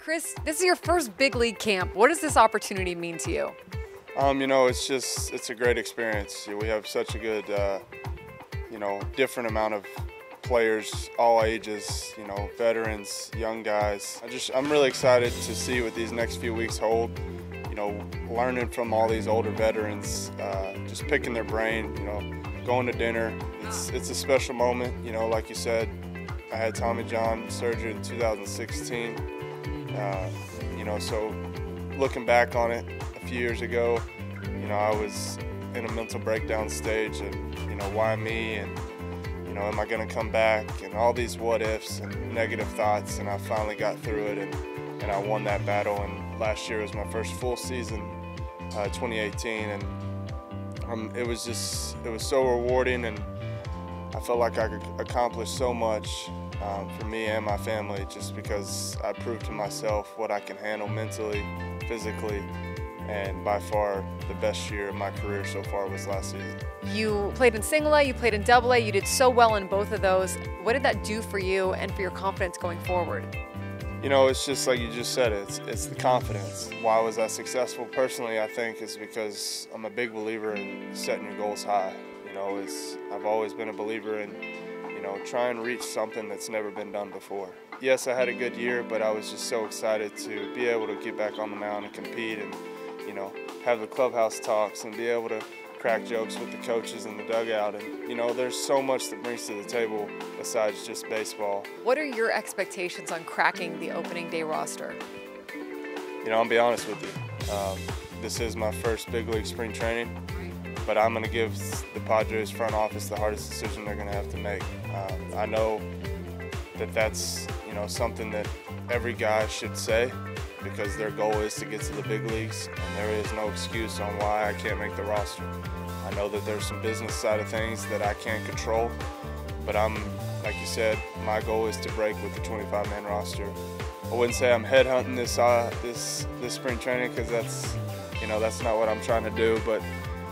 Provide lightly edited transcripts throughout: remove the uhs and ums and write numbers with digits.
Chris, this is your first big league camp. What does this opportunity mean to you? It's a great experience. We have such a good, different amount of players, all ages, veterans, young guys. I'm really excited to see what these next few weeks hold. Learning from all these older veterans, just picking their brain, going to dinner. It's a special moment, like you said. I had Tommy John surgery in 2016, so looking back on it a few years ago, I was in a mental breakdown stage and, why me and, am I going to come back and all these what ifs and negative thoughts, and I finally got through it and I won that battle, and last year was my first full season, 2018, and it was so rewarding, and I felt like I could accomplish so much for me and my family just because I proved to myself what I can handle mentally, physically, and by far the best year of my career so far was last season. You played in single A, you played in double A, you did so well in both of those. What did that do for you and for your confidence going forward? It's just like you just said, it's the confidence. Why was I successful? Personally, I think is because I'm a big believer in setting your goals high. I've always been a believer in, try and reach something that's never been done before. Yes, I had a good year, but I was just so excited to be able to get back on the mound and compete and, have the clubhouse talks and be able to crack jokes with the coaches in the dugout. And, there's so much that brings to the table besides just baseball. What are your expectations on cracking the opening day roster? I'm going to be honest with you. This is my first big league spring training, but I'm going to give the Padres front office the hardest decision they're going to have to make. I know that that's, something that every guy should say, because their goal is to get to the big leagues, and there is no excuse on why I can't make the roster. I know that there's some business side of things that I can't control, but like you said, my goal is to break with the 25-man roster. I wouldn't say I'm headhunting this spring training, because that's not what I'm trying to do, but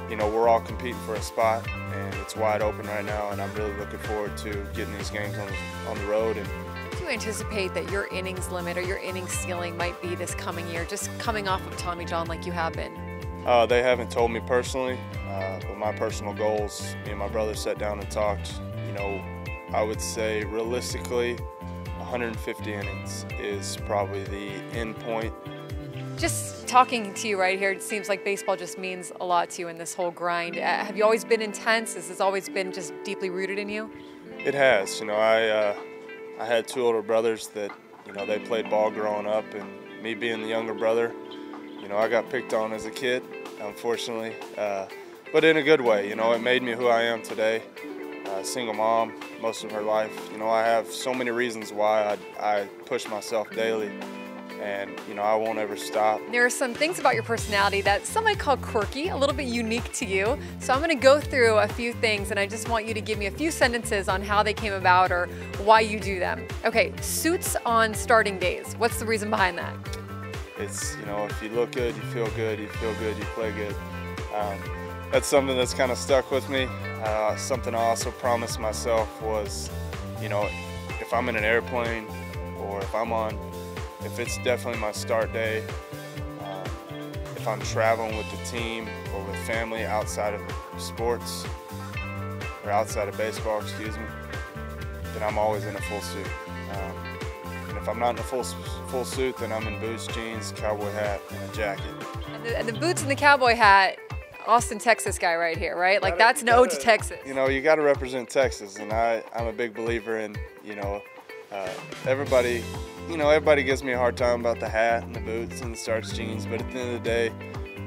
we're all competing for a spot, and it's wide open right now, and I'm really looking forward to getting these games on the road. And do you anticipate that your innings limit or your innings ceiling might be this coming year, just coming off of Tommy John like you have been? They haven't told me personally, but my personal goals, me and my brother sat down and talked. I would say realistically 150 innings is probably the end point. Just talking to you right here, it seems like baseball just means a lot to you in this whole grind. Have you always been intense? Has this always been just deeply rooted in you? It has. I had two older brothers that, they played ball growing up, and me being the younger brother, I got picked on as a kid, unfortunately, but in a good way. It made me who I am today. Single mom most of her life. I have so many reasons why I push myself daily. And, I won't ever stop. There are some things about your personality that some might call quirky, a little bit unique to you. So I'm going to go through a few things, and I just want you to give me a few sentences on how they came about or why you do them. Okay, suits on starting days. What's the reason behind that? It's, if you look good, you feel good, you play good. That's something that's kind of stuck with me. Something I also promised myself was, if I'm in an airplane or if it's definitely my start day, if I'm traveling with the team or with family outside of sports, or outside of baseball, excuse me, then I'm always in a full suit. And if I'm not in a full suit, then I'm in boots, jeans, cowboy hat, and a jacket. And the boots and the cowboy hat, Austin, Texas guy right here, right? Like that's an ode to Texas. You got to represent Texas, and I'm a big believer in, everybody gives me a hard time about the hat and the boots and the starch jeans, but at the end of the day,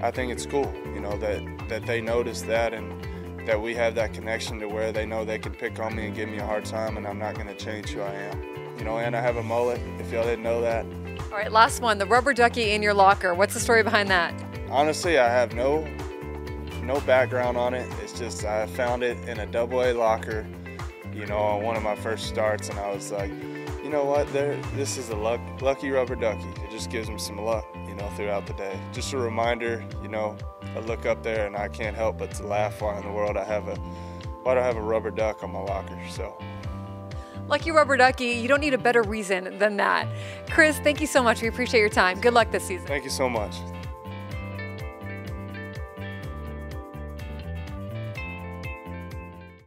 I think it's cool, that they notice that, and that we have that connection to where they know they can pick on me and give me a hard time, and I'm not going to change who I am. And I have a mullet, if y'all didn't know that. All right, last one, the rubber ducky in your locker. What's the story behind that? Honestly, I have no background on it. It's just I found it in a double-A locker, on one of my first starts, and I was like, you know what, this is a lucky rubber ducky. It just gives me some luck, throughout the day. Just a reminder, I look up there and I can't help but to laugh. Why in the world why do I have a rubber duck on my locker? So. Lucky rubber ducky, you don't need a better reason than that. Chris, thank you so much. We appreciate your time. Good luck this season. Thank you so much.